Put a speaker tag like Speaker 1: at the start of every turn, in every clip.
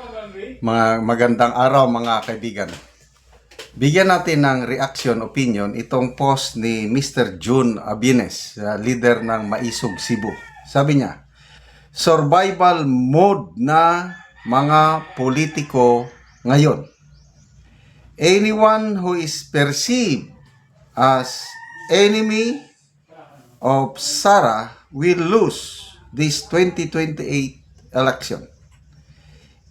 Speaker 1: Mga magandang araw mga kaibigan. Bigyan natin ng reaction, opinion itong post ni Mr. June Abines, leader ng Maisog Cebu. Sabi niya, survival mode na mga politiko ngayon. Anyone who is perceived as enemy of Sara will lose this 2028 election.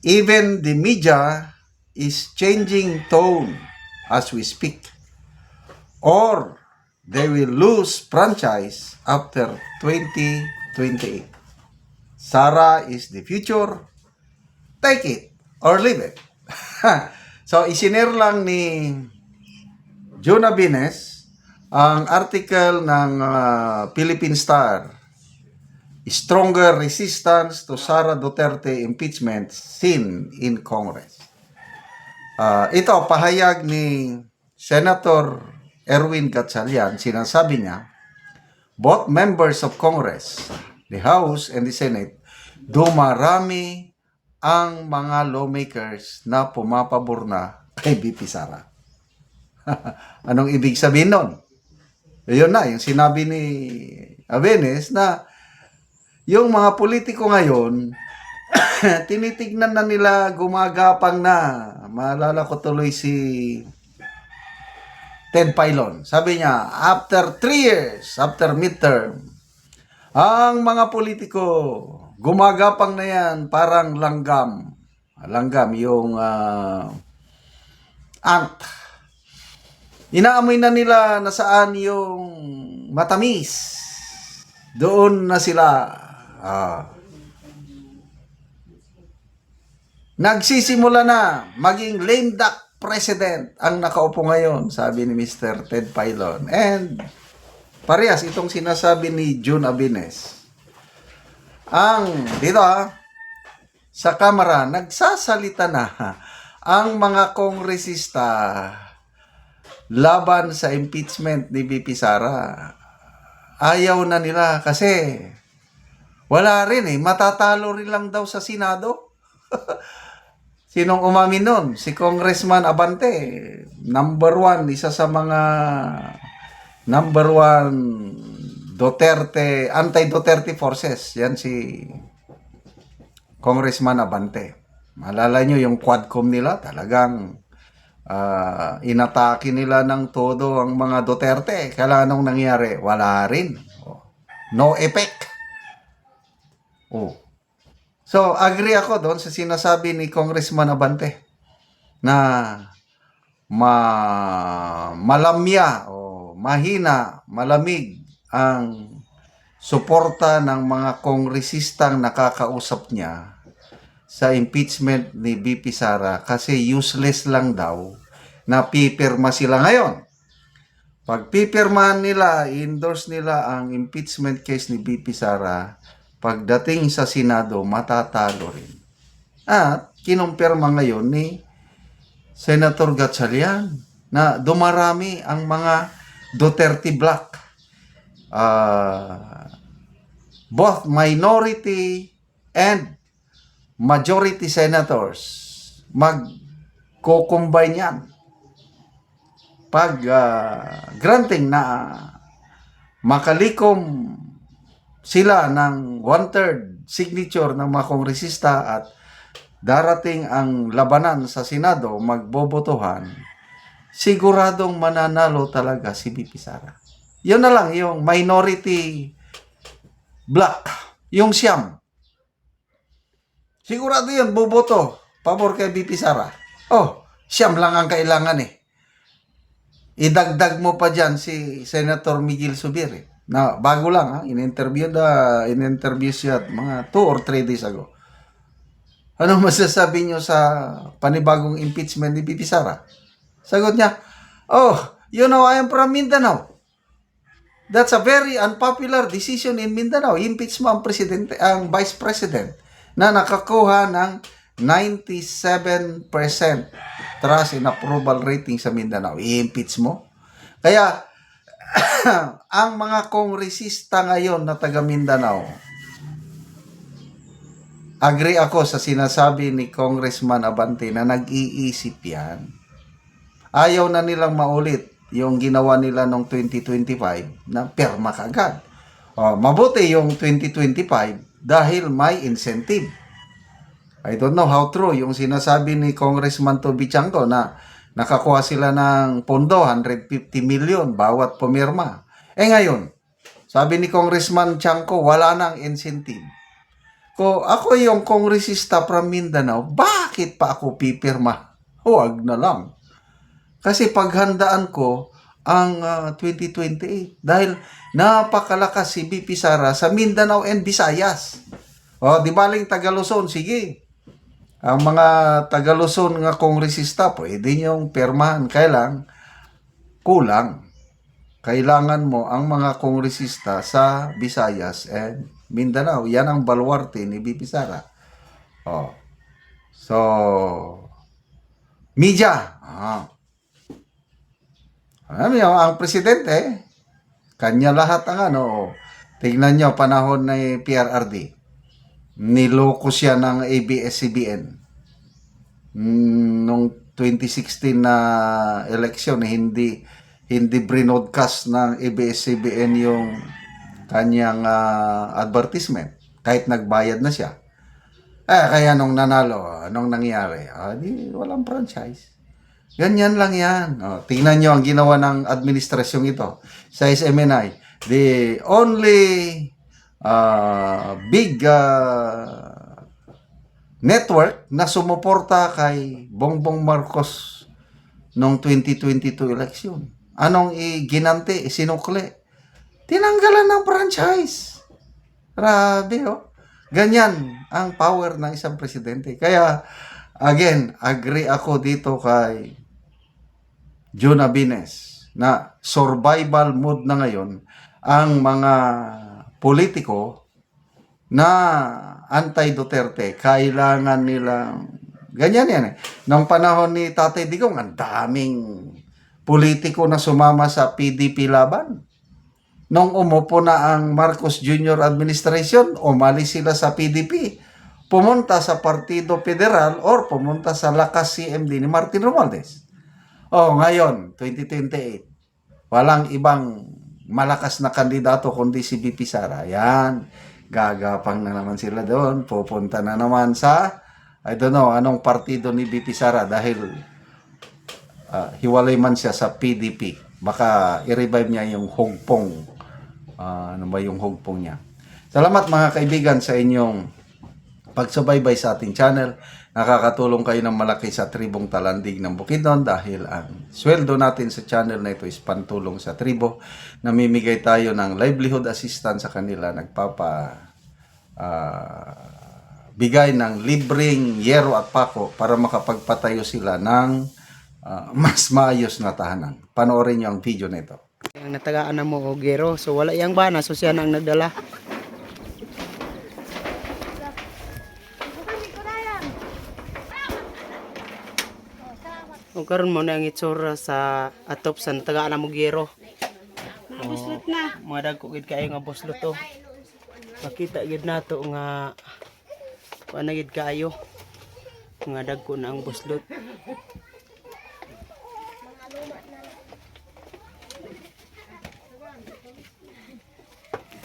Speaker 1: Even the media is changing tone as we speak, or they will lose franchise after 2028. Sara is the future. Take it or leave it. So, isinare lang ni June Abines ang article ng Philippine Star, Stronger Resistance to Sara Duterte Impeachment Seen in Congress. Ito, pahayag ni Senator Erwin Gatchalian. Sinasabi niya, both members of Congress, the House and the Senate, dumarami ang mga lawmakers na pumapabor na kay BP Sara. Anong ibig sabihin nun? Yun na, yung sinabi ni Abenes na yung mga politiko ngayon, tinitignan na nila, gumagapang na. Maalala ko tuloy si Ted Filon. Sabi niya, after 3 years, after midterm, ang mga politiko, gumagapang na yan, parang langgam. Langgam, yung ant. Inaamoy na nila na saan yung matamis. Doon na sila. Nagsisimula na maging lame duck president ang nakaupo ngayon, sabi ni Mr. Ted Filon. And parehas itong sinasabi ni June Abines. Dito sa kamera, nagsasalita na ang mga kongresista laban sa impeachment ni BP Sara. Ayaw na nila kasi wala rin matatalo rin lang daw sa Senado. Sinong umamin nun? Si Congressman Abante, number 1, isa sa mga number 1 Duterte, anti-Duterte forces. Yan si Congressman Abante. Malala nyo yung quadcom nila, talagang inatake nila ng todo ang mga Duterte. Kaya anong nangyari? Wala rin. No effect. So, agree ako doon sa sinasabi ni Congressman Abante na malamya o mahina, malamig ang suporta ng mga kongresistang nakakausap niya sa impeachment ni BP Sara kasi useless lang daw na pipirma sila ngayon. Pag pipirmahan nila, endorse nila ang impeachment case ni BP Sara, pagdating sa Senado, matatalo rin. At kinumpirma ngayon ni Senator Gatchalian na dumarami ang mga Duterte bloc. Both minority and majority senators magko-combine yan. Pag granting na makalikom sila ng 1/3 signature ng mga kongresista at darating ang labanan sa Senado, magbobotohan, siguradong mananalo talaga si BP Sara. Yun na lang, yung minority bloc, yung siyam. Sigurado yun, boboto, pabor kay BP Sara. Siyam lang ang kailangan Idagdag mo pa dyan si Senator Miguel Zubiri. Na bago lang in-interview siya mga 2 or 3 days ago. Ano masasabi niyo sa panibagong impeachment ni BP Sara? Sagot niya, you know, I am from Mindanao. That's a very unpopular decision in Mindanao. Impeach mo ang vice president na nakakuha ng 97% trust and approval rating sa Mindanao. I-impeach mo? Kaya ang mga kongresista ngayon na taga Mindanao agree ako sa sinasabi ni Congressman Abante na nag-iisip yan. Ayaw na nilang maulit yung ginawa nila noong 2025 na perma kagad. Mabuti yung 2025 dahil may incentive. I don't know how true yung sinasabi ni Congressman Toby Chanco na nakakuha sila ng pondo, 150 million bawat pumirma. Ngayon, sabi ni Congressman Chanco, wala nang incentive. Ko ako yung kongresista from Mindanao, bakit pa ako pipirma? Huwag na lang. Kasi paghandaan ko ang 2028 dahil napakalakas si BP Sara sa Mindanao and Visayas. Di baling Taga Luzon, sige. Ang mga Taga Luzon nga kongresista, pwede niyong pirmahan. Kulang. Kailangan mo ang mga kongresista sa Visayas and Mindanao. Yan ang baluarte ni BP Sara. So, media. Ang presidente, kanya lahat ang tignan nyo, panahon ng PRRD. Niloko siya ng ABS-CBN. Nung 2016 na election, hindi brinodcast ng ABS-CBN yung kanyang advertisement. Kahit nagbayad na siya. Kaya nung nanalo, anong nangyari? Walang franchise. Ganyan lang yan. Tingnan nyo ang ginawa ng administrasyong ito sa SMNI. The only big network na sumuporta kay Bongbong Marcos noong 2022 election. Anong ginante, sinukli? Tinanggalan ng franchise. Grabe, Ganyan ang power ng isang presidente. Kaya, again, agree ako dito kay Jun Abines na survival mode na ngayon ang mga politiko na anti-Duterte. Kailangan nilang ganyan yan. Noong panahon ni Tatay Digong, ang daming politiko na sumama sa PDP laban. Nung umupo na ang Marcos Jr. administration, umalis sila sa PDP. Pumunta sa Partido Federal or pumunta sa lakas CMD ni Martin Romualdez. Ngayon, 2028, walang ibang malakas na kandidato kundi si BP Sara. Yan, gagapang na naman sila doon. Pupunta na naman sa, I don't know, anong partido ni BP Sara dahil hiwalay man siya sa PDP. Baka i-revive niya yung hugpong. Ano ba yung hugpong niya? Salamat mga kaibigan sa inyong pagsubaybay sa ating channel. Nakakatulong kayo ng malaki sa tribong Talandig ng Bukidnon dahil ang sweldo natin sa channel na ito is pantulong sa tribo. Namimigay tayo ng livelihood assistance sa kanila. Bigay ng libreng yero at pako para makapagpatayo sila ng mas maayos na tahanan. Panoorin niyo ang video na ito.
Speaker 2: Ang natagaan na mo og gero, so wala yang bana, so siya nang nagdala. O karon mo na ang itsura sa atop sa natagaan na mo gero.
Speaker 3: Buslot na.
Speaker 2: Mga dagko gid kayo nga buslot to. Makita gid nato nga kuan na gid kayo. Nga dagko na ang buslot.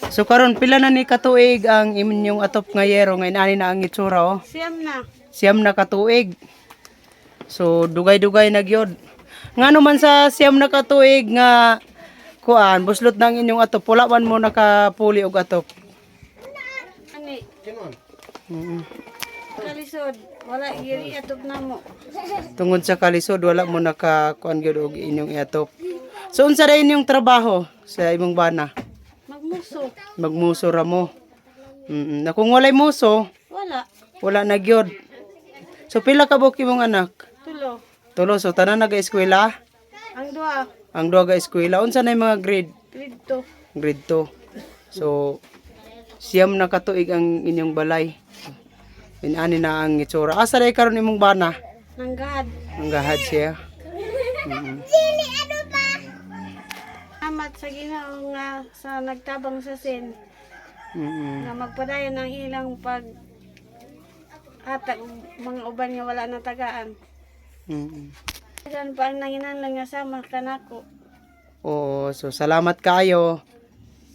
Speaker 2: So karon pila na ni katuig ang inyong atop nga yero nga inani na ang itsura
Speaker 3: Siyam na.
Speaker 2: Siyam na katuig. So dugay-dugay na gyud. Ngano man sa siyam na katuig nga kuan buslot nang inyong atop wala man mo nakapuli og atop.
Speaker 3: Ani. Kalisod. Wala giri atop na mo.
Speaker 2: Tungod sa kalisod wala mo nakakuan gyud og inyong atop. So unsa ra inyong trabaho sa imong bana?
Speaker 3: Magmuso.
Speaker 2: Magmuso ra mo. Na kung walay muso, wala na gyud. So pila ka buok imong anak?
Speaker 3: Tulo.
Speaker 2: Tulo, so tanan naga-eskwela?
Speaker 3: Ang duha.
Speaker 2: Ang duha ga-eskwela. Unsa na yung mga grade?
Speaker 3: Grade 2.
Speaker 2: Grade 2. So siyam na katuig ang inyong balay. Inani na ang itsura. Asa ray karon imong bana?
Speaker 3: Nanggahad.
Speaker 2: Ang gahad siya.
Speaker 3: Amat sa Ginoo nga sa nagtabang sa sin.
Speaker 2: Mm.
Speaker 3: Nga magpadayon ng ilang hatag mga uban nga wala na tagaan.
Speaker 2: Mm.
Speaker 3: Diyan pa ang nanginahanglan nga sama kanako.
Speaker 2: Oo, so salamat kayo.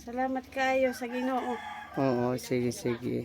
Speaker 3: Salamat kayo sa Ginoo.
Speaker 2: Oo, sige, sige.